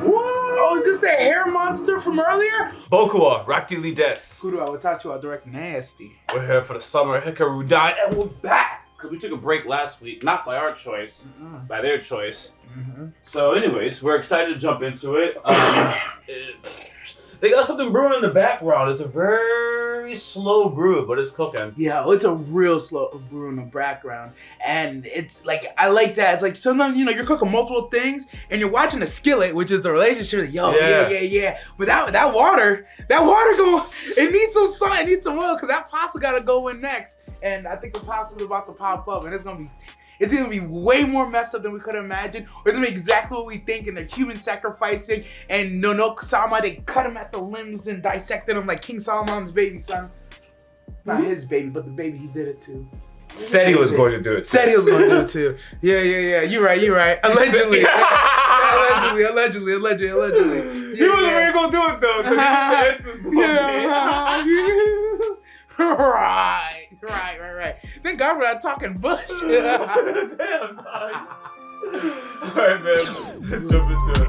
Oh, is this the hair monster from earlier? Bokuwa, Rocklee desu. Kudo, I would talk to you, I'll direct nasty. We're here for the summer. Hikaru died, and we're back. Because we took a break last week, not by our choice, by their choice. So anyways, we're excited to jump into it. They got something brewing in the background. It's a very slow brew, but it's cooking. Yeah, it's a real slow brew in the background. And it's like, I like that. It's like sometimes, you know, you're cooking multiple things and you're watching a skillet, which is the relationship. Like, yo, yeah. But that water going, it needs some salt, it needs some oil, because that pasta got to go in next. And I think the pasta's about to pop up, and it's gonna be way more messed up than we could imagine, or it's gonna be exactly what we think, and they're human sacrificing, and no Sama, they cut him at the limbs and dissected him like King Solomon's baby son. Not his baby, but the baby he did it to. Said he was going to do it. Said he was going to do it too. Yeah. You're right. Allegedly. Allegedly. He wasn't really gonna do it though. Right. Thank God we're not talking bullshit. Damn, alright, man. Let's jump into it.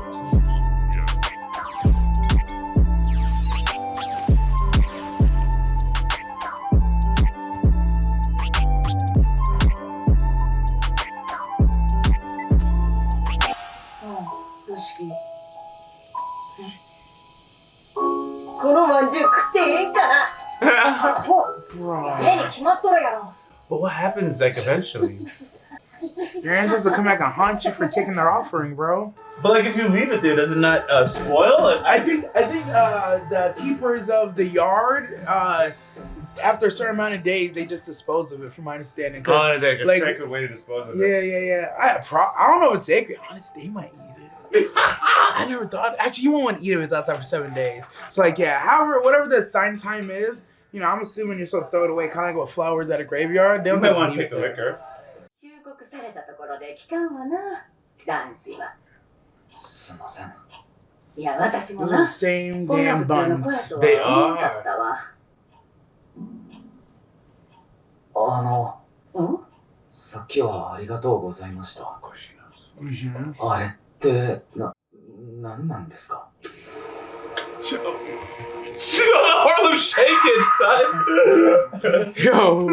But what happens like eventually? Your ancestors will come back and haunt you for taking their offering, bro. But like if you leave it there, does it not spoil it? I think the keepers of the yard, after a certain amount of days, they just dispose of it, from my understanding. Oh, like a sacred way to dispose of it. Yeah. I don't know if it's sacred. Honestly, they might eat it. I never thought. Actually, you won't want to eat it if it's outside for 7 days. So like, yeah, whatever the sign time is, you know, I'm assuming you're supposed to throw it away, kind of like with flowers at a graveyard. They'll might want to take the liquor. Those are the same damn buns. They are. Harlem shaking, son. Yo.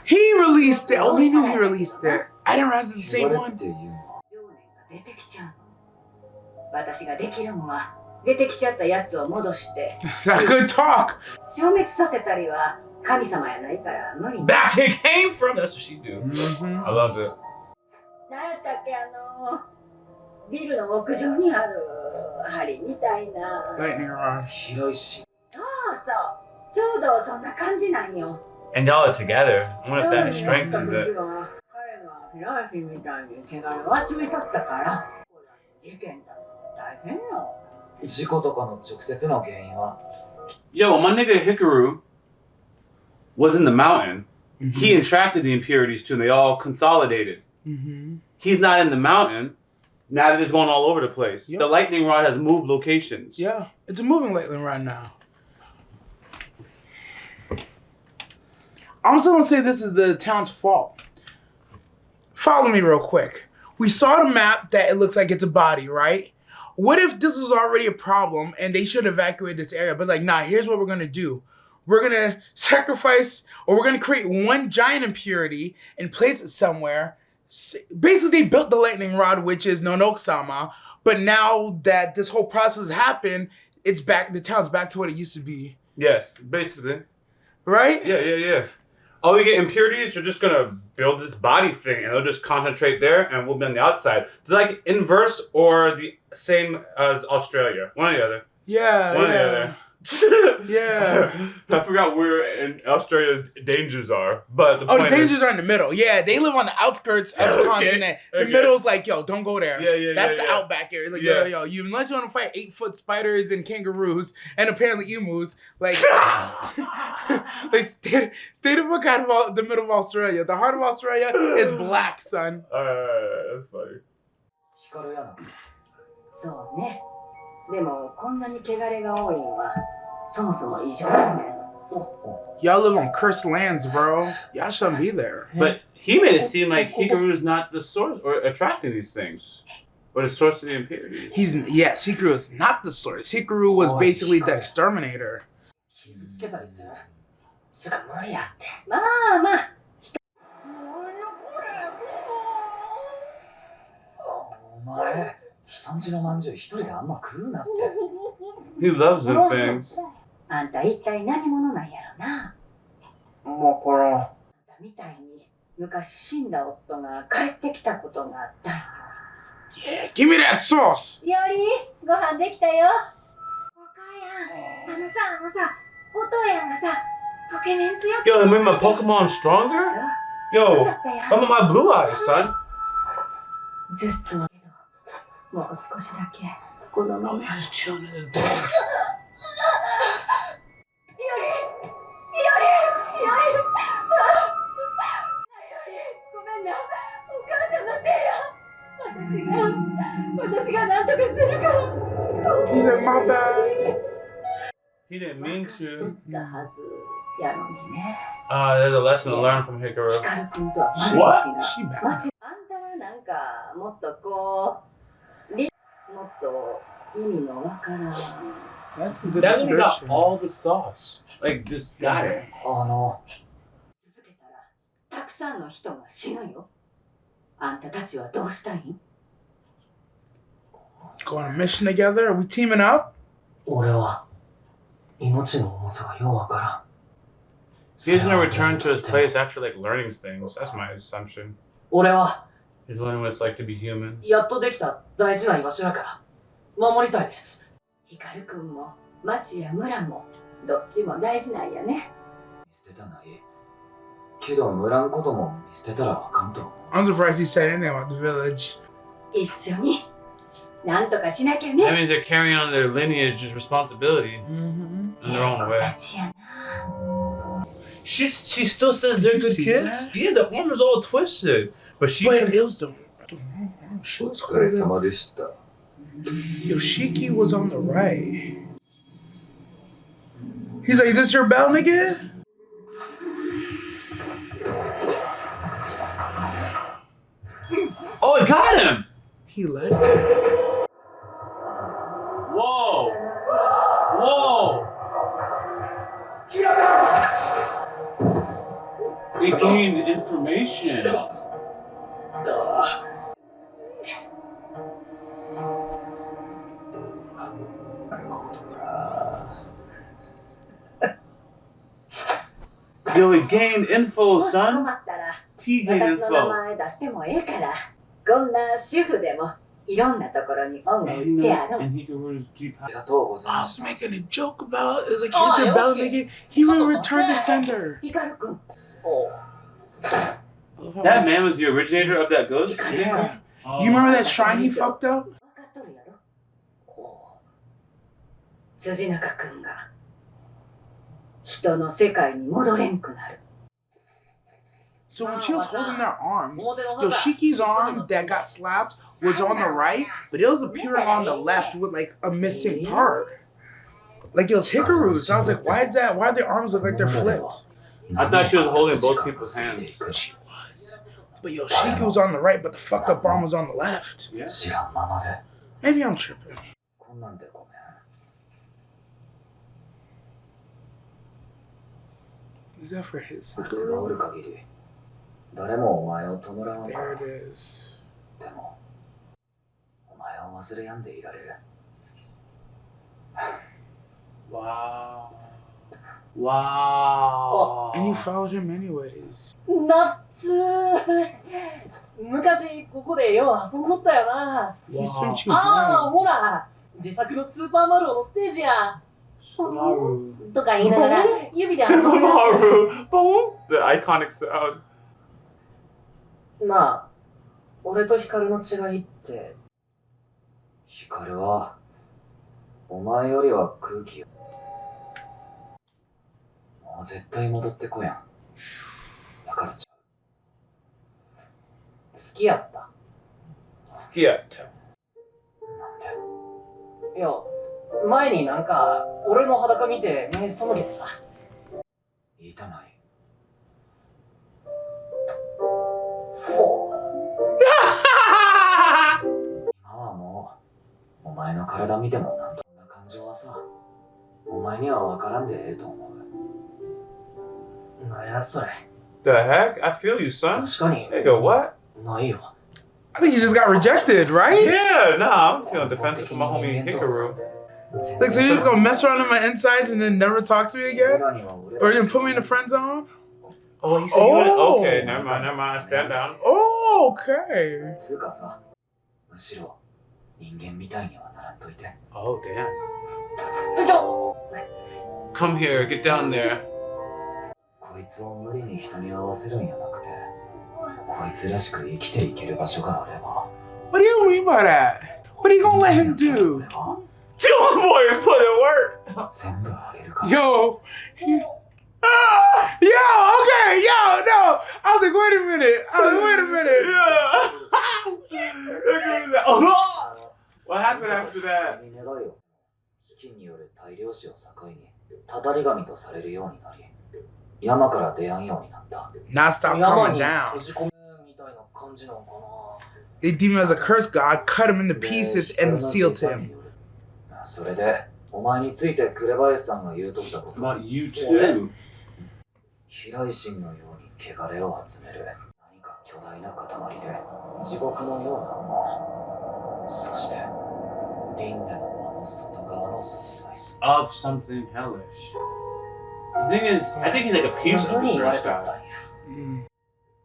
He released it. Oh, we knew he released it. I didn't realize it's the same one. Good talk. Back he came from. That's what she do. I love it. Lightning rod. And y'all are together. I wonder if that strengthens it. Yo, my nigga Hikaru was in the mountain. He attracted the impurities too, and they all consolidated. He's not in the mountain. Now that it's going all over the place. The lightning rod has moved locations. Yeah, it's a moving lightning rod now. I'm just gonna say this is the town's fault. Follow me real quick. We saw the map that it looks like it's a body, right? What if this was already a problem and they should evacuate this area? But like, nah, here's what we're gonna do. We're gonna sacrifice, or we're gonna create one giant impurity and place it somewhere. Basically, they built the lightning rod, which is Nonok-sama, but now that this whole process happened, it's back. The town's back to what it used to be. Yes, basically. Right? Yeah. Oh, we get impurities. You're just gonna build this body thing, and they'll just concentrate there, and we'll be on the outside. They're like inverse or the same as Australia. One or the other. Yeah. One or the other. Yeah. I forgot where in Australia's dangers are, but the point dangers are in the middle. Yeah, they live on the outskirts of the continent. The middle's like, yo, don't go there. Yeah. That's the outback area. Like, yo, unless you want to fight 8-foot spiders and kangaroos and apparently emus, like, like stay the fuck out of the middle of Australia. The heart of Australia is black, son. That's funny. Y'all live on cursed lands, bro. Y'all shouldn't be there. But He made it seem like Hikaru's not the source or attracting these things, but the source of the impurities. Yes, Hikaru is not the source. Hikaru was basically the exterminator. 傷つけたりする。つか無理やって。まあまあ。お前、人んちのまんじゅう一人であんま食うなって。He loves them things. あんた一体何者なんやろな。わからん。あんたみたいに昔死んだ夫が帰ってきたことがあったんや。Yeah, give me that sauce! よりご飯できたよ。お母やん、あのさ、お父やんがさ、ポケメン強く Yo, it made my Pokemon stronger? Yo, I'm on my blue eyes, son. ずっとだけど、もう少しだけこのまま。Just chilling in the dark. よりごめんな、お母さんのせいや。私が何とかするから。He said, my bad. He didn't mean 分かっと to. ったはずやのにね。There's a lesson to learn from Hikaru. ヒカル君とは What? 毎 She 日 bad. が。あんたはなんかもっとこう、もっと意味のわからん。 That's a good That one got description. all the sauce. Like, just got it. 続けたらたくさんの人が死ぬよ。あんたたちはどうしたいん？ Go on a mission together? Are we teaming up? 俺は命の重さがようわからん。 He's gonna return to his place after, like, learning things. That's my assumption. 俺は He's learning what it's like to be human. やっとできた大事な居場所やから守りたいです。ヒカル君も町や村もどっちも大事なんやね。見捨てたないけど村んことも見捨てたらあかんと思う。 I'm surprised he said anything about the village. 一緒になんとかしなきゃ That ね。 means they're carrying on their lineage's responsibility in their own 子 way. たちやな。She still says they're Did you good see kids? that? Yeah, the arm is all twisted. But she But it was the wrong arm. She お was 疲れ holding. 様でした。 Yoshiki was on the right. He's like, is this your bell, nigga? Oh, it got him! He let it. Whoa! Whoa! It gained information. Yo, it gained info, もし son. 困ったら He gained 私の名 info. 前出してもええから。こんな主婦でもいろんなところに恩を And 売 he ってやろ knows, う。 and he can root his Jeep ありがとうござい I ま was す。 making a joke about it's like Oh, here's your bell, Yoshi. nigga. He will return to sender. ヒカル君。 That man was the originator of that ghost? Yeah. Oh. You remember that shrine he fucked up? 分かっとるやろ。辻中君が人の世界に戻れんくなる。 So when she was holding their arms, 表の方が Yoshiki's arm that got slapped was on the right, but it was appearing on the left with like a missing part. Like it was Hikaru's. I was like, why is that? Why do their arms look like they're flipped? I thought she was holding both people's hands. She was. But Yoshiki was on the right, but the fucked up arm was on the left. 知らんままで Maybe I'm tripping. こんなんでごめん。 Is that for his 夏がおる Hikaru? 限り誰もお前を弔わんか There ら。 it is. でもお前を忘れやんでいられる。 Wow. Wow. And you followed him anyways. 夏昔ここでよう遊んどったよな。 He sent you ああ home. ほら自作のスーパーマリオのステージや。 Hikaru. とか言いながら指で遊ぶや Hikaru. Boom. The iconic sound. つ。なあ、俺とヒカルの違いって。ヒカルはお前よりは空気よ。もう絶対戻ってこやん。だからちゃ好きやった。 Skit. う。なんでいや、前になんか俺の裸見て目背けてさ。言いたない。体見てもなんとな感情はさ、お前には分からんでええと思う。なんやそれ。 The heck? I feel you, son. 確かに。 Nigga, what? ないよ。 I think he just got rejected, right? Yeah, nah, I'm feeling defensive for my homie Hikaru. Like, so you're just gonna mess around on my insides and then never talk to me again? Or you gonna put me in the friend zone? Oh, you said you went? Okay, never mind. Stand down. Oh, okay. つうかさ、むしろ人間みたいにはならんといて。 Oh, damn. Come here, get down there. こいつを無理に人に合わせるんやなくて、こいつらしく生きていける場所があれば。 What do you mean by that? What are you gonna let him do? Yo, boy, is put in work. 全部あげるから。 Yo. Yo, okay, yo, no. I was like, wait a minute. What happened after that? 願いを飢饉による大量死を境に、たたり神とされるようになり、山から出会うようになった。Not stop 山 calming に down. 閉じ込めみたいな感じなのかな。 They deemed him as a curse god, cut him into pieces, and sealed him. それで、お前について紅林さんが言うとったこと。 Not you too. 飛来神のように汚れを集める何か巨大な塊で地獄のようなもの、そして輪廻の輪の外側の存在。 Of something hellish. The thing is, I think he's like a piece そん of な the 風に言われ curse とったん god. や。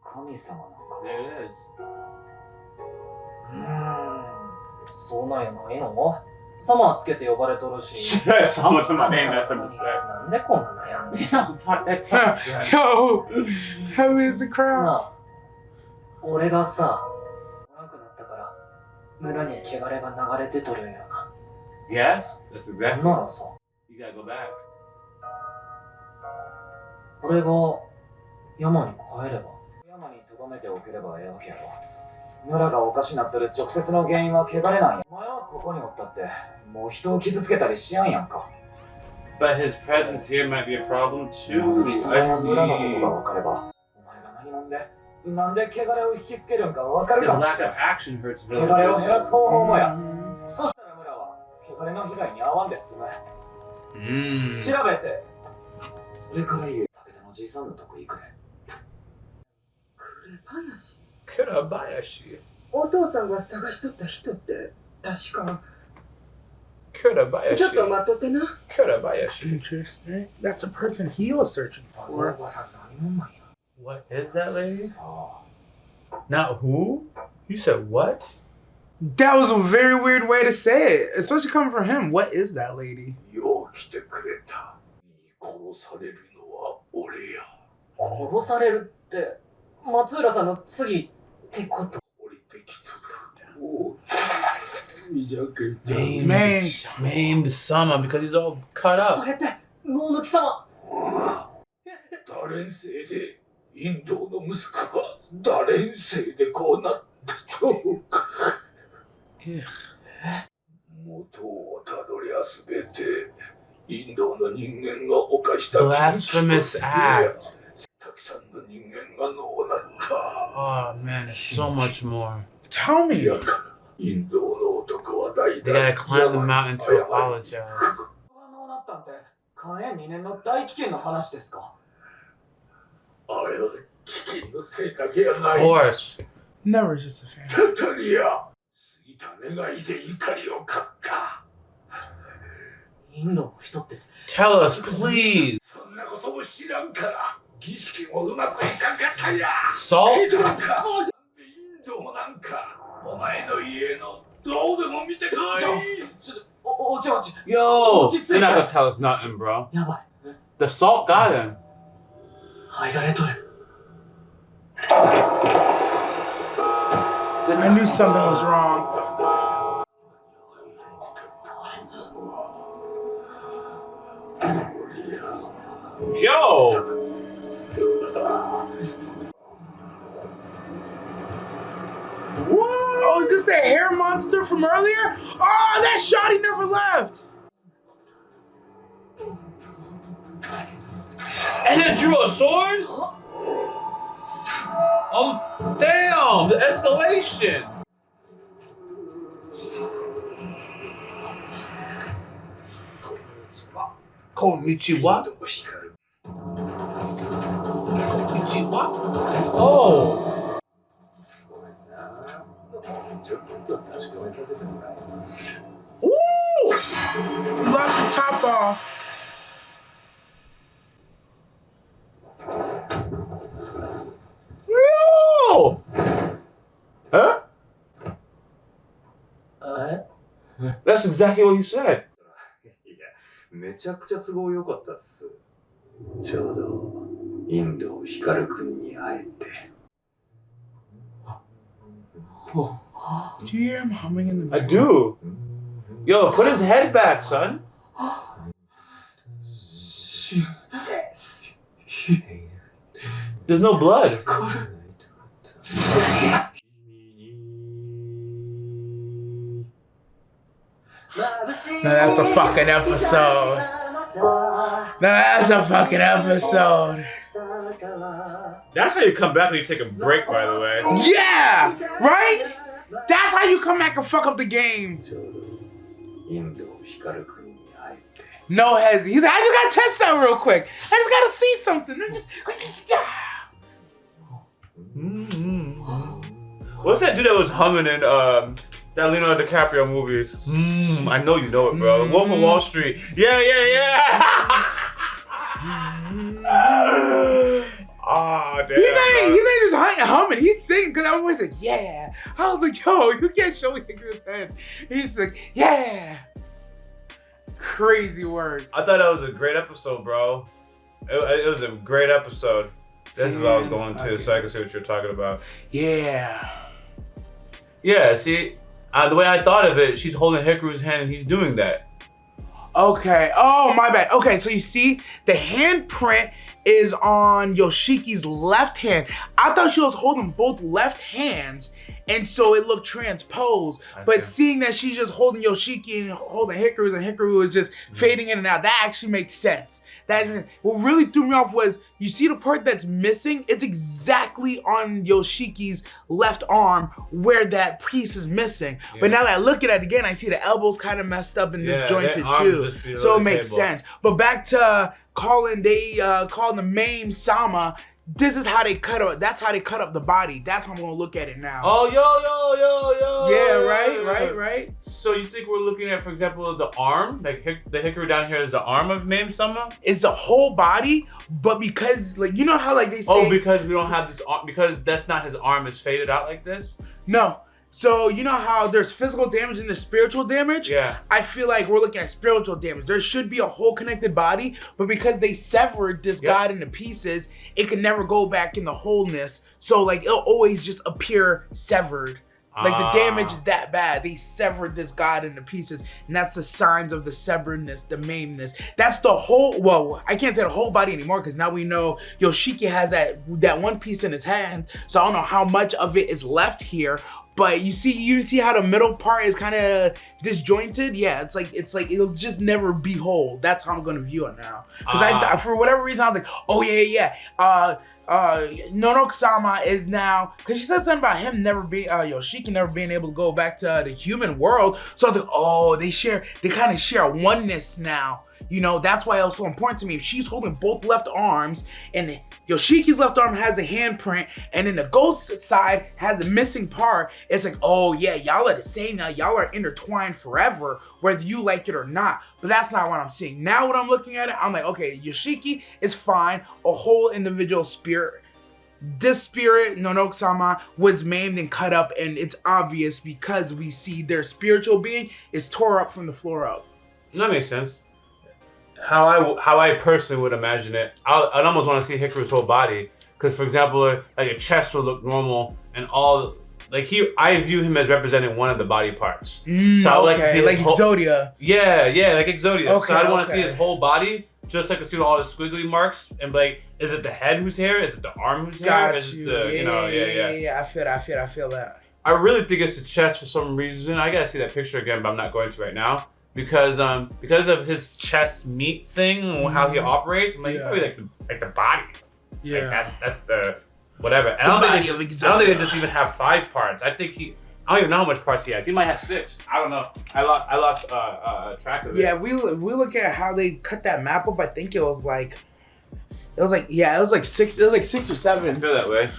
神様なのか。 There it is. そうなんやないの？サマーつけて呼ばれとるし。 So much of my 神 name 様 that's な in の the に set. なんでこんな悩んでん Damn, that text. Yo, heavy is the crowd. なあ、俺がさ、おらんくなったから村に汚れが流れてとるんやな。 Yes, that's なん exactly. ならさ、 You gotta go back. 俺が山に帰れば。山に留めておければええわけやろ。村がおかしなってる直接の原因は汚れなんや。お前はここにおったって、もう人を傷つけたりしやんやんか。 But his presence here might be a problem too. 今時様や村のことが I 分かれば、お前が何者で、なんで汚れを引きつけるんか分か see. る His かもし lack れ of ん。 action hurts 汚れを減ら villagers. す方法もや。そしたら村は汚れの被害に遭わんで済む。調べて、それから言う。武田のじいさんのとこ行くで。紅林。 Kdrama-Specific お父さんが探しとった人って確か。 Kdrama-Specific ちょっと待っとってな。 Kdrama-Specific. Interesting. That's the person he was searching あのお for. ばさん何者なんや。 What is that lady? さあ、 Not who? You said what? That was a very weird way to say it, especially coming from him. What is that lady? よう来てくれた。殺されるのは俺や。殺されるって松浦さんの次ってこと。降りてきたら。おう。見じゃけた。 Maimed someone because he's all cut そ up. れって能の貴様。誰んせいで、インドの息子が誰んせいでこうなったとか。元をたどりゃすべて、インドの人間が犯した Blasphemous act. たくさんの人間がのうなった。 Oh man, there's so much more. Tell me. やからインドの男は代 They 々 gotta climb the mountain to apologize. のうなったんて、寛永2年の大飢饉の話ですか。あれは飢饉のせいだけやな Of い。 course. Never just a fan. タタリア、過ぎた願いで怒りを買った。インドの人って Tell us, please. そんなことも知らんから、儀式もうまくいかんかったんや。 Salt? ひどいか。なんでインドもなんか、お前の家のどうでも見てこい。おちおち。 Yo, you're not gonna tell us nothing, bro. やばい。 The salt got him. 入られとる。 I knew something was wrong. Yo! Oh, is this the hair monster from earlier? Oh, that shotty never left. And it drew a sword? Oh, damn! The escalation! Konnichiwa. 遠光る Konnichiwa. Oh. ごめんな。ちょっと確かめさせてもらいます。 Ooh. Lock the top off. Yo. Huh? え That's exactly what he said. いや、めちゃくちゃ都合良かったっす。ちょうど、インド光くんに会えて。 Do you hear him humming in the I background? do. Yo, put his head back, son. Yes. There's no blood. Now that's a fucking episode. Now that's a fucking episode. That's how you come back when you take a break, by the way. Yeah, right? That's how you come back and fuck up the game. ちょうど、インド光くんに会えて。 No hezzy. He's like, I just gotta test that real quick. I just gotta see something. What's that dude that was humming in that Leonardo DiCaprio movie? I know you know it, bro. Wolf of Wall Street. Yeah. Ah, damn. He's like just humming. He's singing because I was like, yeah. I was like, yo, you can't show me Hikaru's head. He's like, yeah. Crazy word. I thought that was a great episode, bro. It was a great episode. This is what I was going to, so I can see what you're talking about. Yeah. Yeah, see, the way I thought of it, she's holding Hikaru's hand and he's doing that. Okay. Oh, my bad. Okay, so you see, the handprint is on Yoshiki's left hand. I thought she was holding both left hands, and so it looked transposed. But seeing that she's just holding Yoshiki and holding Hikaru's, and Hikaru is just fading in and out, that actually makes sense. That what really threw me off was, you see the part that's missing? It's exactly on Yoshiki's left arm where that piece is missing. Yeah. But now that I look at it again, I see the elbows kind of messed up and disjointed too. So it makes sense. But back to calling the main Sama. This is how they cut up. That's how they cut up the body. That's how I'm gonna look at it now. Oh, yo. Yeah, right. So you think we're looking at, for example, the arm? Like the Hikaru down here is the arm of Name Sama? It's the whole body, but because, like, you know how, like, they say... Oh, because we don't have this arm, because that's not his arm is faded out like this? No. So, you know how there's physical damage and there's spiritual damage? Yeah. I feel like we're looking at spiritual damage. There should be a whole connected body, but because they severed this god into pieces, it can never go back in the wholeness. So, like, it'll always just appear severed. Like, the damage is that bad. They severed this god into pieces, and that's the signs of the severedness, the maimed-ness. That's the whole, well, I can't say the whole body anymore, because now we know Yoshiki has that one piece in his hand, so I don't know how much of it is left here. But you see how the middle part is kind of disjointed? Yeah, it's like it'll just never be whole. That's how I'm gonna view it now. Because I for whatever reason I was like, oh yeah. Nonok-sama is now, because she said something about him never being, Yoshiki never being able to go back to the human world. So I was like, oh, they kind of share a oneness now. You know, that's why it was so important to me. If she's holding both left arms, and Yoshiki's left arm has a handprint, and then the ghost side has a missing part, it's like, oh yeah, y'all are the same now. Y'all are intertwined forever, whether you like it or not. But that's not what I'm seeing. Now when I'm looking at it, I'm like, okay, Yoshiki is fine, a whole individual spirit. This spirit, Nonok-sama, was maimed and cut up, and it's obvious because we see their spiritual being is tore up from the floor up. That makes sense. How I personally would imagine it, I'd almost want to see Hikaru's whole body, because for example, like a chest would look normal, and all like I view him as representing one of the body parts. So I would like to see like Exodia. Yeah, like Exodia. Okay, so I want to see his whole body, just like I see all the squiggly marks, and like, is it the head whose hair? Is it the arm whose hair? Is it the, Yeah. I feel that. I really think it's the chest for some reason. I gotta see that picture again, but I'm not going to right now. Because of his chest meat thing and how he operates, I'm like, he's probably like the body. Yeah. Like that's the whatever. And I don't think they just even have 5 parts. I think I don't even know how much parts he has. He might have 6. I don't know. I lost track of it. Yeah, we look at how they cut that map up. I think it was like 6. It was like 6 or 7. I feel that way.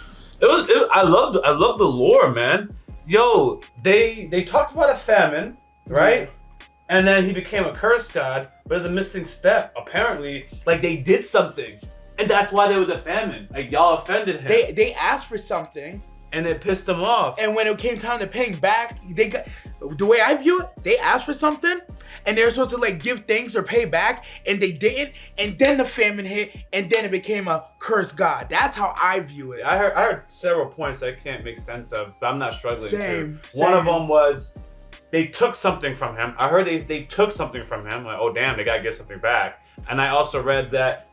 I love the lore, man. Yo, they talked about a famine, right? Yeah. And then he became a curse god, but there's a missing step. Apparently, like they did something, and that's why there was a famine. Like y'all offended him. They asked for something, and it pissed them off. And when it came time to paying back, they got the way I view it. They asked for something, and they're supposed to like give thanks or pay back, and they didn't. And then the famine hit, and then it became a cursed god. That's how I view it. I heard several points I can't make sense of, but I'm not struggling. Same. One of them was they took something from him. I heard they took something from him. Like, oh damn, they gotta get something back. And I also read that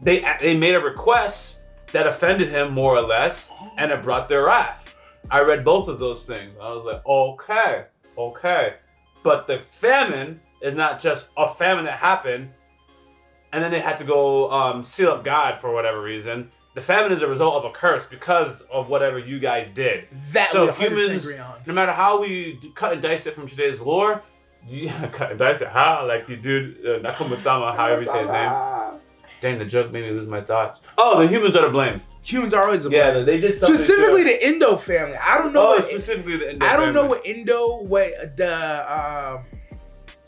they made a request that offended him more or less, and it brought their wrath. I read both of those things. I was like, okay. But the famine is not just a famine that happened, and then they had to go seal up God for whatever reason. The famine is a result of a curse because of whatever you guys did. That so we 100% humans, agree on. no matter how we cut and dice it from today's lore, cut and dice it, how? Like the dude, Nakuma-sama, however you say his name. Dang, the joke made me lose my thoughts. Oh, the humans are to blame. Humans are always to blame. Yeah, they did something. Specifically the Indo family. I don't know. Specifically the Indo I don't family. know what the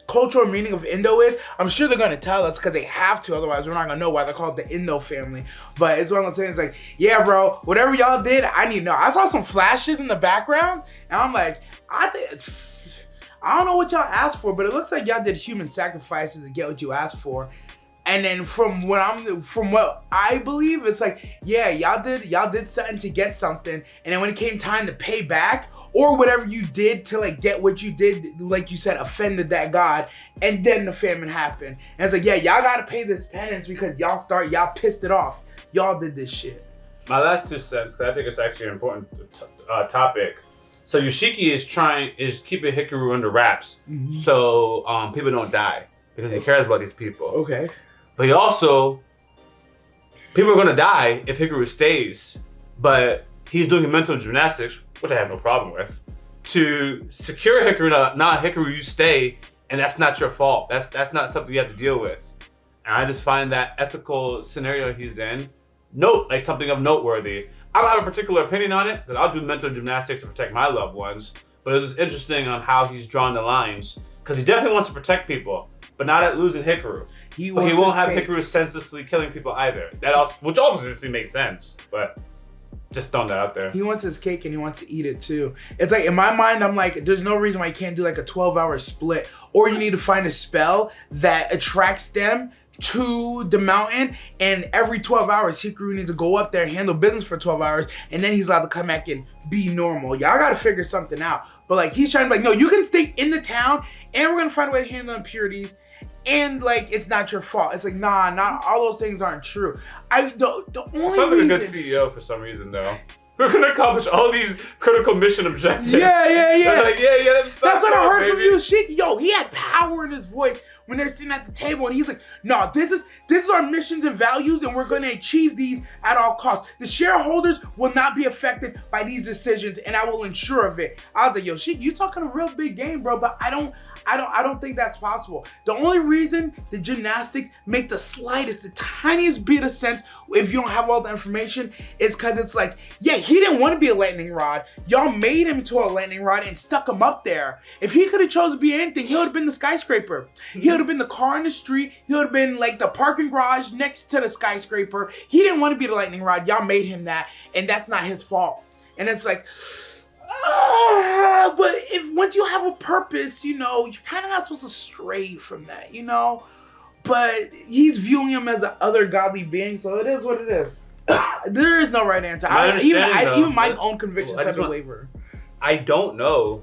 cultural meaning of Indo is. I'm sure they're gonna tell us because they have to. Otherwise, we're not gonna know why they're called the Indo family. But it's one of those things like, yeah, bro, whatever y'all did, I need to know. I saw some flashes in the background, and I'm like, I don't know what y'all asked for, but it looks like y'all did human sacrifices to get what you asked for. And then from what I believe, it's like, yeah, y'all did something to get something, and then when it came time to pay back, or whatever you did to like get what you did, like you said, offended that god, and then the famine happened. And it's like, yeah, y'all gotta pay this penance because y'all pissed it off. Y'all did this shit. My last 2 cents, because I think it's actually an important topic. So Yoshiki is keeping Hikaru under wraps, so people don't die because he cares about these people. Okay. But he also, people are gonna die if Hikaru stays, but he's doing mental gymnastics, which I have no problem with, to secure Hikaru. Not Hikaru, you stay, and that's not your fault. That's not something you have to deal with. And I just find that ethical scenario he's in, something of noteworthy. I don't have a particular opinion on it, because I'll do mental gymnastics to protect my loved ones, but it's just interesting on how he's drawn the lines, because he definitely wants to protect people, but not at losing Hikaru. But he won't have Hikaru senselessly killing people either. Which obviously makes sense, but just throwing that out there. He wants his cake and he wants to eat it too. It's like, in my mind, I'm like, there's no reason why you can't do like a 12-hour split, or you need to find a spell that attracts them to the mountain, and every 12 hours Hikaru needs to go up there and handle business for 12 hours, and then he's allowed to come back and be normal. Y'all gotta figure something out. But like, he's trying to be like, no, you can stay in the town, and we're gonna find a way to handle impurities, and like, it's not your fault. It's like, nah, not all those things aren't true. The only Sounds like a good CEO for some reason though. We're gonna accomplish all these critical mission objectives. Yeah. Like, yeah, that's what I heard from Yoshiki. Yo, he had power in his voice when they're sitting at the table, and he's like, no, this is our missions and values, and we're gonna achieve these at all costs. The shareholders will not be affected by these decisions, and I will ensure of it. I was like, yo, Shiki, you talking a real big game, bro, but I don't think that's possible. The only reason the gymnastics make the slightest, the tiniest bit of sense, if you don't have all the information, is because it's like, yeah, he didn't want to be a lightning rod. Y'all made him to a lightning rod and stuck him up there. If he could have chose to be anything, he would have been the skyscraper. He would have been the car in the street. He would have been like the parking garage next to the skyscraper. He didn't want to be the lightning rod. Y'all made him that, and that's not his fault. And it's like, but if once you have a purpose, you're kind of not supposed to stray from that, But he's viewing him as an other godly being, so it is what it is. There is no right answer. Even my own convictions have to waver. I don't know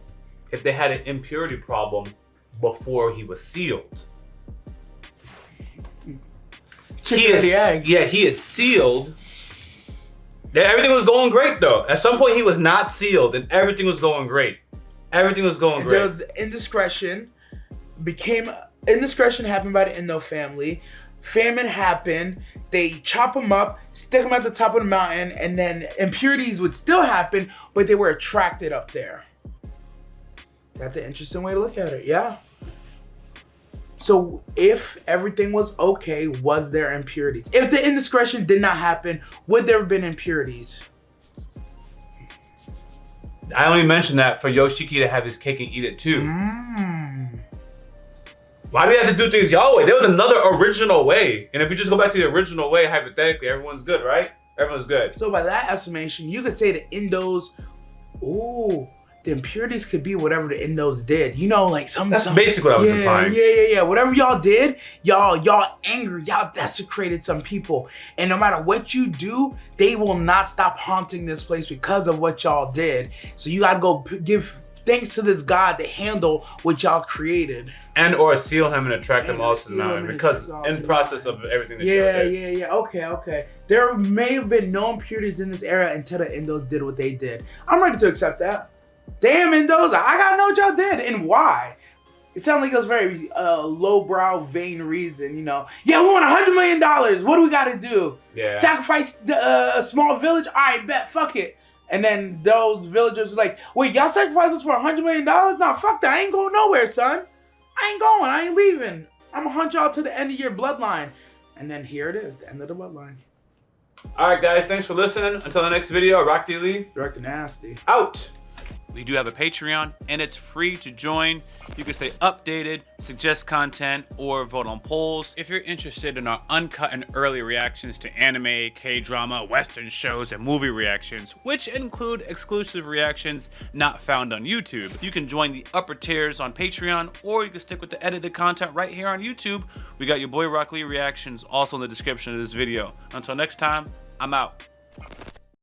if they had an impurity problem before he was sealed. He is sealed. Everything was going great though. At some point he was not sealed and everything was going great. There was the indiscretion. Indiscretion happened by the Indo family. famine happened, they chop them up, stick them at the top of the mountain, and then impurities would still happen, but they were attracted up there. That's an interesting way to look at it, yeah. So if everything was okay, was there impurities? If the indiscretion did not happen, would there have been impurities? I only mentioned that for Yoshiki to have his cake and eat it too. Why do you have to do things your way? There was another original way. And if you just go back to the original way, hypothetically, everyone's good, right? Everyone's good. So by that estimation, you could say the Indos, the impurities could be whatever the Indos did. You know, like some basically what I was implying. Yeah. Whatever y'all did, y'all angry, y'all desecrated some people. And no matter what you do, they will not stop haunting this place because of what y'all did. So you gotta go give thanks to this God to handle what y'all created. And or seal him and attract them all to the mountain because in process of everything that Yeah. Okay. There may have been no impurities in this era until the Indos did what they did. I'm ready to accept that. Damn, Indos, I gotta know what y'all did and why. It sounded like it was very lowbrow, vain reason, you know. Yeah, we want $100 million. What do we gotta do? Yeah. Sacrifice a small village? All right, bet, fuck it. And then those villagers were like, wait, y'all sacrifice us for $100 million? Nah, fuck that. I ain't going nowhere, son. I ain't going. I ain't leaving. I'm gonna hunt y'all to the end of your bloodline. And then here it is, the end of the bloodline. All right, guys, thanks for listening. Until the next video, YaBoyRockLee. Director Nasty. Out. We do have a Patreon, and it's free to join. You can stay updated, suggest content, or vote on polls. If you're interested in our uncut and early reactions to anime, K-drama, Western shows, and movie reactions, which include exclusive reactions not found on YouTube, you can join the upper tiers on Patreon, or you can stick with the edited content right here on YouTube. We got YaBoyRockLee reactions also in the description of this video. Until next time, I'm out.